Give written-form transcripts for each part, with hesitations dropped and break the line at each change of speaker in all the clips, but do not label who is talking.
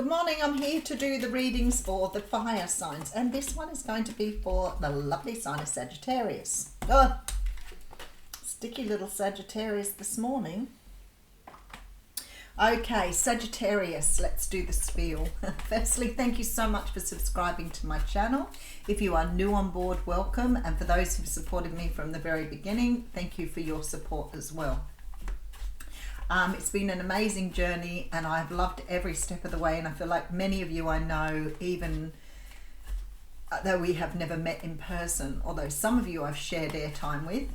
Good morning, I'm here to do the readings for the fire signs, and this one is going to be for the lovely sign of Sagittarius. Oh, sticky little Sagittarius this morning. Okay, Sagittarius, let's do the spiel. Firstly, thank you so much for subscribing to my channel. If you are new on board, welcome, and for those who've supported me from the very beginning, thank you for your support as well. It's been an amazing journey and I've loved every step of the way, and I feel like many of you I know, even though we have never met in person, although some of you I've shared airtime with.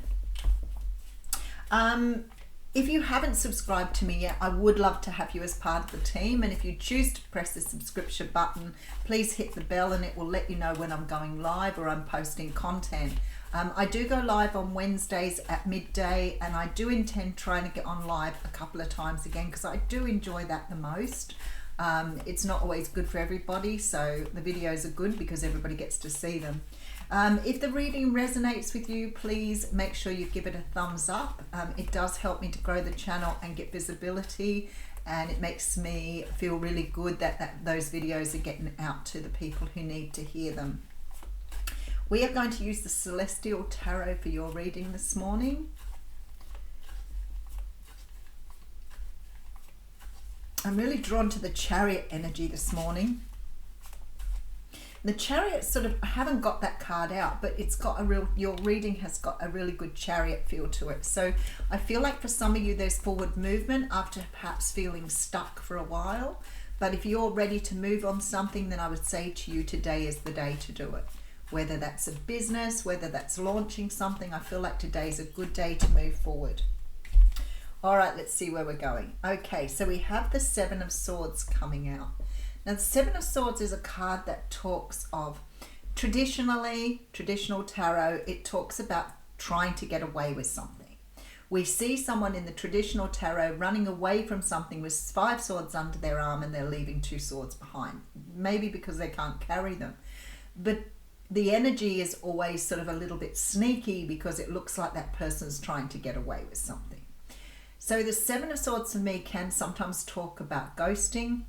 If you haven't subscribed to me yet, I would love to have you as part of the team, and if you choose to press the subscription button, please hit the bell and it will let you know when I'm going live or I'm posting content. I do go live on Wednesdays at midday, and I do intend trying to get on live a couple of times again because I do enjoy that the most. It's not always good for everybody, so the videos are good because everybody gets to see them. If the reading resonates with you, please make sure you give it a thumbs up. It does help me to grow the channel and get visibility, and it makes me feel really good that those videos are getting out to the people who need to hear them. We are going to use the Celestial Tarot for your reading this morning. I'm really drawn to the Chariot energy this morning. The Chariot I haven't got that card out, but it's got your reading has got a really good Chariot feel to it. So I feel like for some of you there's forward movement after perhaps feeling stuck for a while. But if you're ready to move on something, then I would say to you today is the day to do it. Whether that's a business, whether that's launching something, I feel like today's a good day to move forward. All right, let's see where we're going. Okay, so we have the Seven of Swords coming out. Now, the Seven of Swords is a card that talks of, traditional tarot, it talks about trying to get away with something. We see someone in the traditional tarot running away from something with 5 swords under their arm and they're leaving 2 swords behind. Maybe because they can't carry them. But the energy is always sort of a little bit sneaky because it looks like that person's trying to get away with something. So the Seven of Swords for me can sometimes talk about ghosting,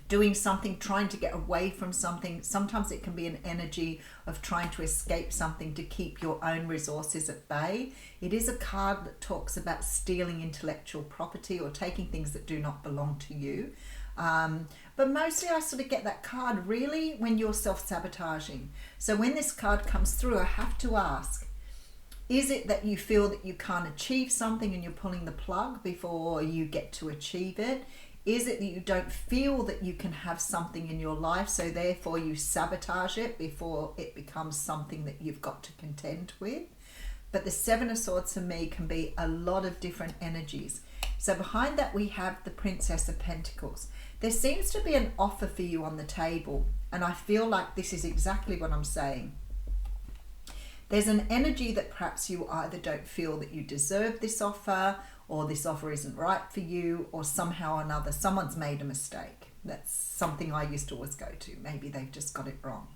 doing something, trying to get away from something. Sometimes it can be an energy of trying to escape something to keep your own resources at bay. It is a card that talks about stealing intellectual property or taking things that do not belong to you. But mostly I sort of get that card really when you're self-sabotaging. So when this card comes through, I have to ask, is it that you feel that you can't achieve something and you're pulling the plug before you get to achieve it? Is it that you don't feel that you can have something in your life, so therefore you sabotage it before it becomes something that you've got to contend with? But the Seven of Swords for me can be a lot of different energies. So behind that we have the Princess of Pentacles. There seems to be an offer for you on the table, and I feel like this is exactly what I'm saying. There's an energy that perhaps you either don't feel that you deserve this offer, or this offer isn't right for you, or somehow or another someone's made a mistake. That's something I used to always go to. Maybe they've just got it wrong.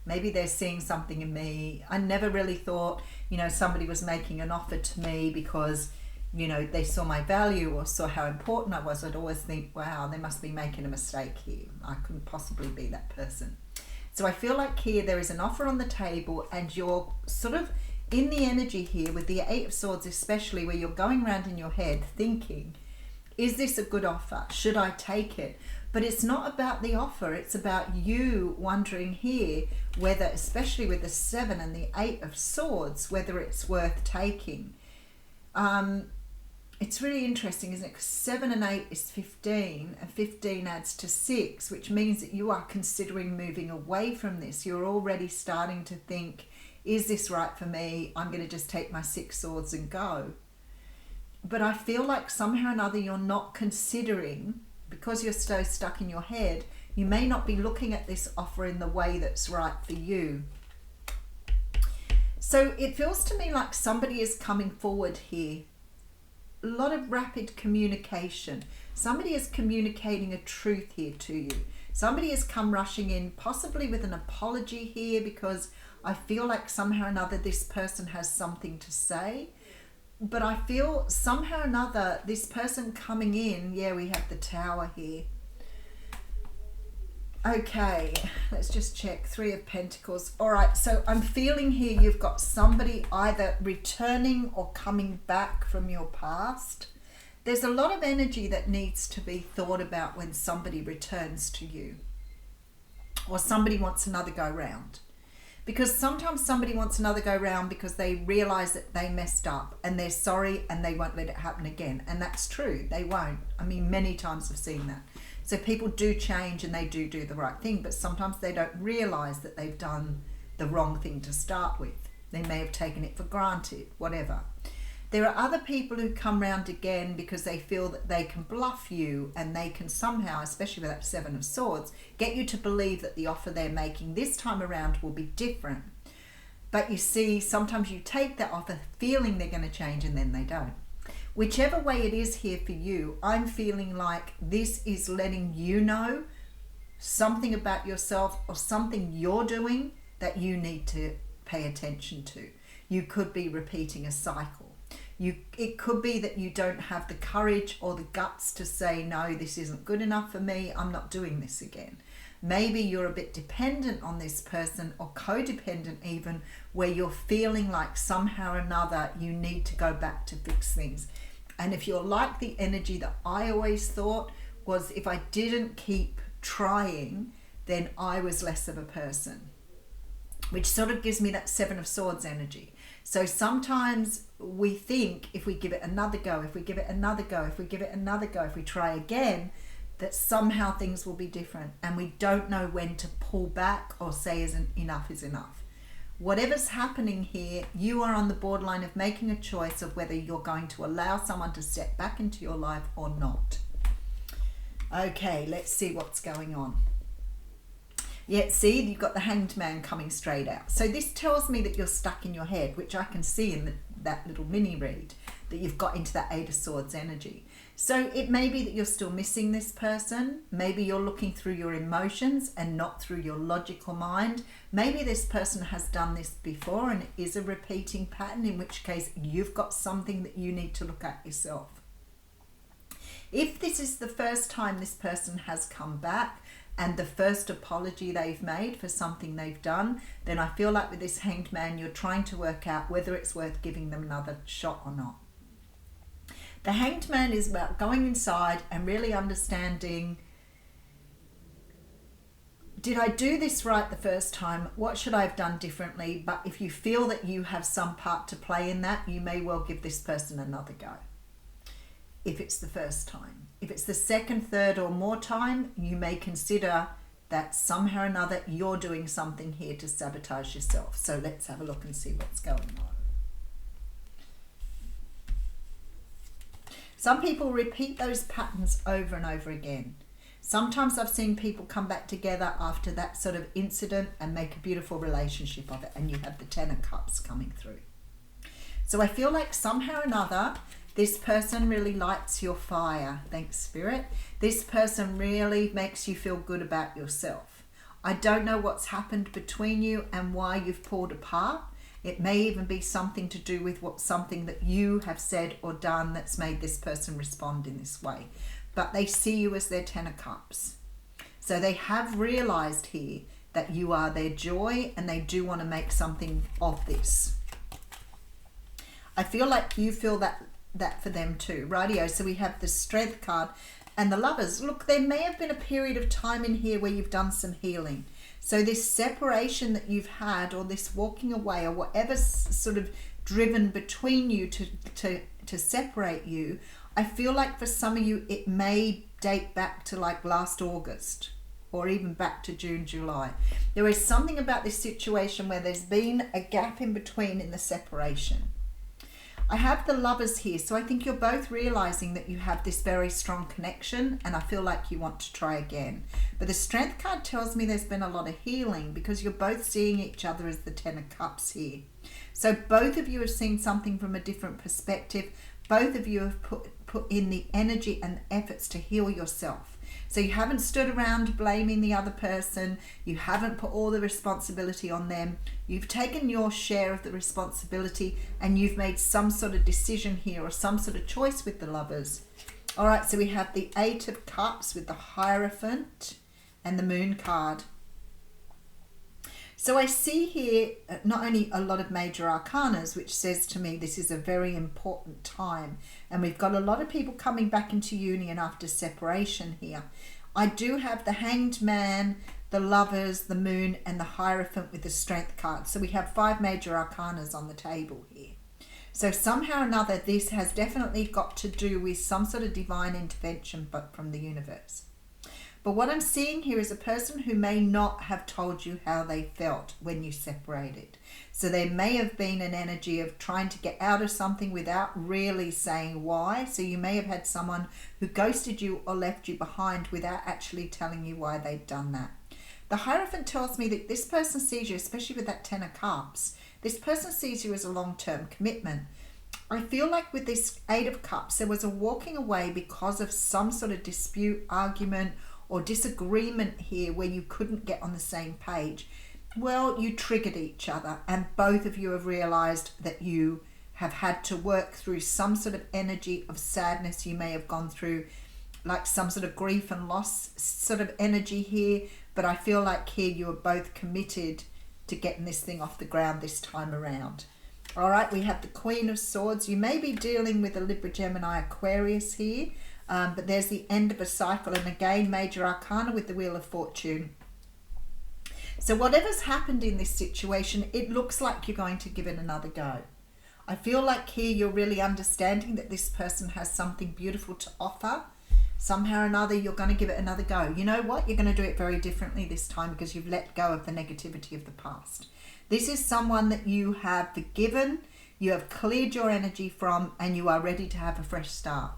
Maybe they're seeing something in me. I never really thought, somebody was making an offer to me because they saw my value or saw how important I was. I'd always think, wow, they must be making a mistake here. I couldn't possibly be that person. So I feel like here there is an offer on the table, and you're sort of in the energy here with the Eight of Swords, especially, where you're going around in your head thinking, is this a good offer? Should I take it? But it's not about the offer. It's about you wondering here whether, especially with the 7 and the 8 of Swords, whether it's worth taking. It's really interesting, isn't it? Because 7 and 8 is 15, and 15 adds to 6, which means that you are considering moving away from this. You're already starting to think, is this right for me? I'm going to just take my 6 swords and go. But I feel like somehow or another you're not considering, because you're so stuck in your head, you may not be looking at this offer in the way that's right for you. So it feels to me like somebody is coming forward here. A lot of rapid communication. Somebody is communicating a truth here to you. Somebody has come rushing in, possibly with an apology here, because I feel like somehow or another this person has something to say. But I feel somehow or another this person coming in, yeah, we have the Tower here. Okay, let's just check. 3 of Pentacles. All right, so I'm feeling here you've got somebody either returning or coming back from your past. There's a lot of energy that needs to be thought about when somebody returns to you or somebody wants another go round. Because sometimes somebody wants another go round because they realize that they messed up and they're sorry and they won't let it happen again. And that's true, they won't. I mean, many times I've seen that. So people do change and they do the right thing, but sometimes they don't realize that they've done the wrong thing to start with. They may have taken it for granted, whatever. There are other people who come round again because they feel that they can bluff you and they can somehow, especially with that 7 of Swords, get you to believe that the offer they're making this time around will be different. But you see, sometimes you take that offer feeling they're going to change and then they don't. Whichever way it is here for you, I'm feeling like this is letting you know something about yourself or something you're doing that you need to pay attention to. You could be repeating a cycle. It could be that you don't have the courage or the guts to say, no, this isn't good enough for me, I'm not doing this again. Maybe you're a bit dependent on this person or codependent even, where you're feeling like somehow or another you need to go back to fix things. And if you're like the energy that I always thought was, if I didn't keep trying, then I was less of a person, which sort of gives me that 7 of Swords energy. So sometimes we think if we give it another go, if we give it another go, if we give it another go, if we try again, that somehow things will be different, and we don't know when to pull back or say enough is enough. Whatever's happening here, you are on the borderline of making a choice of whether you're going to allow someone to step back into your life or not. Okay, let's see what's going on. Yeah, see, you've got the Hanged Man coming straight out. So this tells me that you're stuck in your head, which I can see in that little mini read, that you've got into that 8 of Swords energy. So it may be that you're still missing this person. Maybe you're looking through your emotions and not through your logical mind. Maybe this person has done this before and it is a repeating pattern, in which case you've got something that you need to look at yourself. If this is the first time this person has come back and the first apology they've made for something they've done, then I feel like with this Hanged Man, you're trying to work out whether it's worth giving them another shot or not. The Hanged Man is about going inside and really understanding, did I do this right the first time? What should I have done differently? But if you feel that you have some part to play in that, you may well give this person another go. If it's the first time. If it's the second, third or more time, you may consider that somehow or another you're doing something here to sabotage yourself. So let's have a look and see what's going on. Some people repeat those patterns over and over again. Sometimes I've seen people come back together after that sort of incident and make a beautiful relationship of it, and you have the 10 of Cups coming through. So I feel like somehow or another, this person really lights your fire. Thanks, Spirit. This person really makes you feel good about yourself. I don't know what's happened between you and why you've pulled apart. It may even be something to do with something that you have said or done that's made this person respond in this way. But they see you as their 10 of Cups. So they have realized here that you are their joy and they do want to make something of this. I feel like you feel that for them too. Rightio, so we have the Strength card and the Lovers. Look, there may have been a period of time in here where you've done some healing. So this separation that you've had, or this walking away, or whatever's sort of driven between you to separate you, I feel like for some of you it may date back to like last August or even back to June, July. There is something about this situation where there's been a gap in between in the separation. I have the Lovers here, so I think you're both realizing that you have this very strong connection, and I feel like you want to try again. But the Strength card tells me there's been a lot of healing because you're both seeing each other as the 10 of Cups here. So both of you have seen something from a different perspective. Both of you have put in the energy and efforts to heal yourself. So you haven't stood around blaming the other person. You haven't put all the responsibility on them. You've taken your share of the responsibility and you've made some sort of decision here or some sort of choice with the Lovers. All right, so we have the 8 of Cups with the Hierophant and the Moon card. So I see here not only a lot of major arcanas, which says to me this is a very important time, and we've got a lot of people coming back into union after separation here. I do have the Hanged Man, the Lovers, the Moon, and the Hierophant with the Strength card. So we have 5 major arcanas on the table here. So somehow or another, this has definitely got to do with some sort of divine intervention, but from the universe. But what I'm seeing here is a person who may not have told you how they felt when you separated. So there may have been an energy of trying to get out of something without really saying why. So you may have had someone who ghosted you or left you behind without actually telling you why they'd done that. The Hierophant tells me that this person sees you, especially with that 10 of Cups, this person sees you as a long-term commitment. I feel like with this 8 of Cups, there was a walking away because of some sort of dispute, argument, or disagreement here where you couldn't get on the same page. Well, you triggered each other, and both of you have realized that you have had to work through some sort of energy of sadness. You may have gone through like some sort of grief and loss sort of energy here, but I feel like here you are both committed to getting this thing off the ground this time around. All right, we have the Queen of Swords. You may be dealing with a Libra, Gemini, Aquarius here, but there's the end of a cycle, and again, major arcana with the Wheel of Fortune. So whatever's happened in this situation, it looks like you're going to give it another go. I feel like here you're really understanding that this person has something beautiful to offer. Somehow or another, you're going to give it another go. You know what? You're going to do it very differently this time because you've let go of the negativity of the past. This is someone that you have forgiven, you have cleared your energy from, and you are ready to have a fresh start.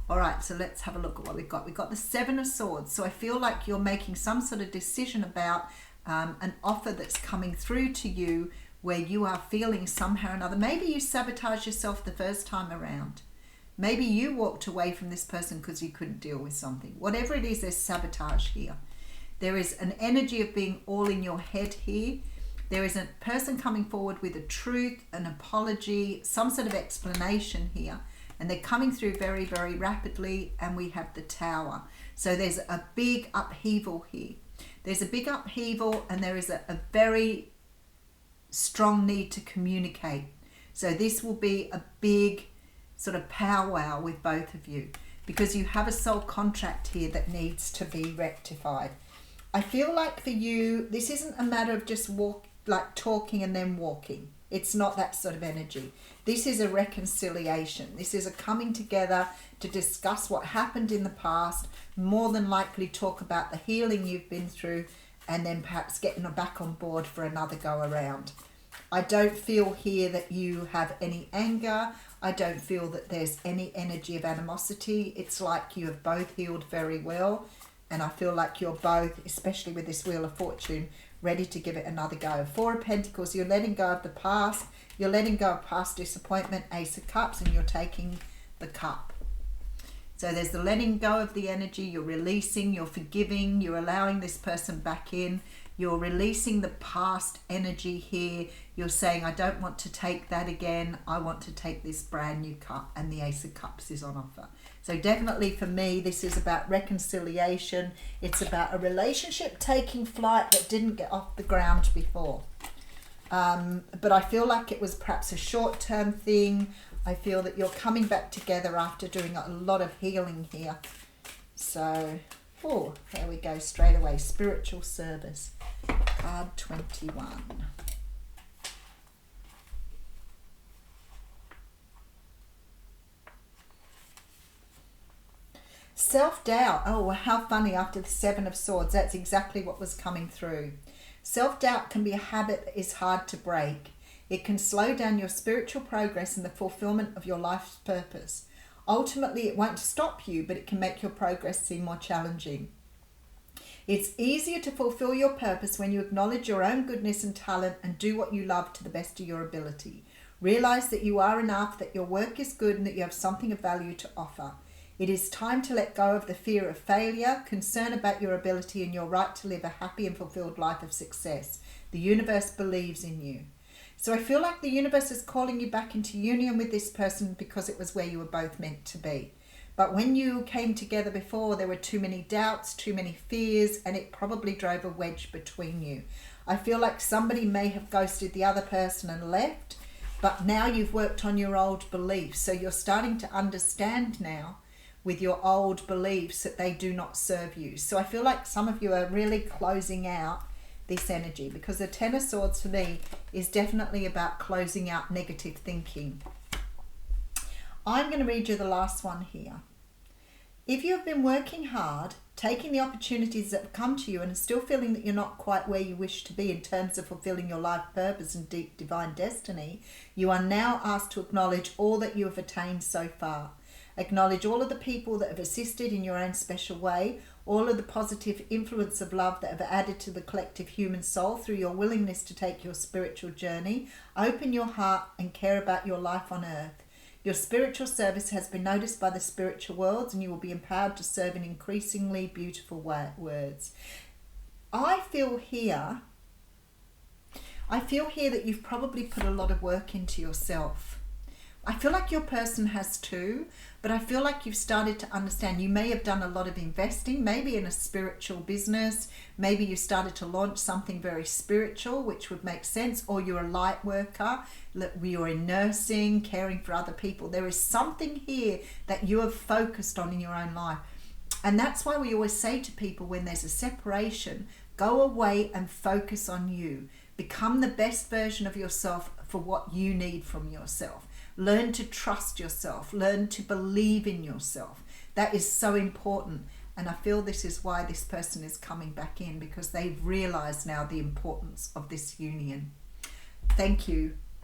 All right, so let's have a look at what we've got. We've got the 7 of Swords. So I feel like you're making some sort of decision about an offer that's coming through to you where you are feeling somehow or another. Maybe you sabotaged yourself the first time around. Maybe you walked away from this person because you couldn't deal with something. Whatever it is, there's sabotage here. There is an energy of being all in your head here. There is a person coming forward with a truth, an apology, some sort of explanation here. And they're coming through very, very rapidly, and we have the Tower. So there's a big upheaval here. There's a big upheaval, and there is a very strong need to communicate. So this will be a big sort of powwow with both of you because you have a soul contract here that needs to be rectified. I feel like for you, this isn't a matter of just talking and then walking. It's not that sort of energy. This is a reconciliation. This is a coming together to discuss what happened in the past, more than likely talk about the healing you've been through, and then perhaps getting back on board for another go around. I don't feel here that you have any anger. I don't feel that there's any energy of animosity. It's like you have both healed very well, and I feel like you're both, especially with this Wheel of Fortune, ready to give it another go. 4 of Pentacles, you're letting go of the past, you're letting go of past disappointment. Ace of Cups, and you're taking the cup. So there's the letting go of the energy, you're releasing, you're forgiving, you're allowing this person back in, you're releasing the past energy here. You're saying, I don't want to take that again, I want to take this brand new cup, and the Ace of Cups is on offer. So definitely for me, this is about reconciliation. It's about a relationship taking flight that didn't get off the ground before. But I feel like it was perhaps a short-term thing. I feel that you're coming back together after doing a lot of healing here. So, there we go, straight away. Spiritual service, card 21. Self-doubt. Oh, well, how funny, after the 7 of Swords, that's exactly what was coming through. Self-doubt can be a habit that is hard to break. It can slow down your spiritual progress and the fulfillment of your life's purpose. Ultimately, it won't stop you, but it can make your progress seem more challenging. It's easier to fulfill your purpose when you acknowledge your own goodness and talent and do what you love to the best of your ability. Realize that you are enough, that your work is good, and that you have something of value to offer. It is time to let go of the fear of failure, concern about your ability and your right to live a happy and fulfilled life of success. The universe believes in you. So I feel like the universe is calling you back into union with this person because it was where you were both meant to be. But when you came together before, there were too many doubts, too many fears, and it probably drove a wedge between you. I feel like somebody may have ghosted the other person and left, but now you've worked on your old beliefs. So you're starting to understand now with your old beliefs that they do not serve you. So I feel like some of you are really closing out this energy, because the Ten of Swords for me is definitely about closing out negative thinking. I'm going to read you the last one here. If you have been working hard, taking the opportunities that have come to you, and are still feeling that you're not quite where you wish to be in terms of fulfilling your life purpose and deep divine destiny, you are now asked to acknowledge all that you have attained so far. Acknowledge all of the people that have assisted in your own special way, all of the positive influence of love that have added to the collective human soul through your willingness to take your spiritual journey. Open your heart and care about your life on earth. Your spiritual service has been noticed by the spiritual worlds, and you will be empowered to serve in increasingly beautiful words. I feel here that you've probably put a lot of work into yourself. I feel like your person has too, but I feel like you've started to understand. You may have done a lot of investing, maybe in a spiritual business. Maybe you started to launch something very spiritual, which would make sense. Or you're a light worker, you're in nursing, caring for other people. There is something here that you have focused on in your own life. And that's why we always say to people when there's a separation, go away and focus on you. Become the best version of yourself for what you need from yourself. Learn to trust yourself. Learn to believe in yourself. That is so important. And I feel this is why this person is coming back in, because they've realized now the importance of this union. Thank you.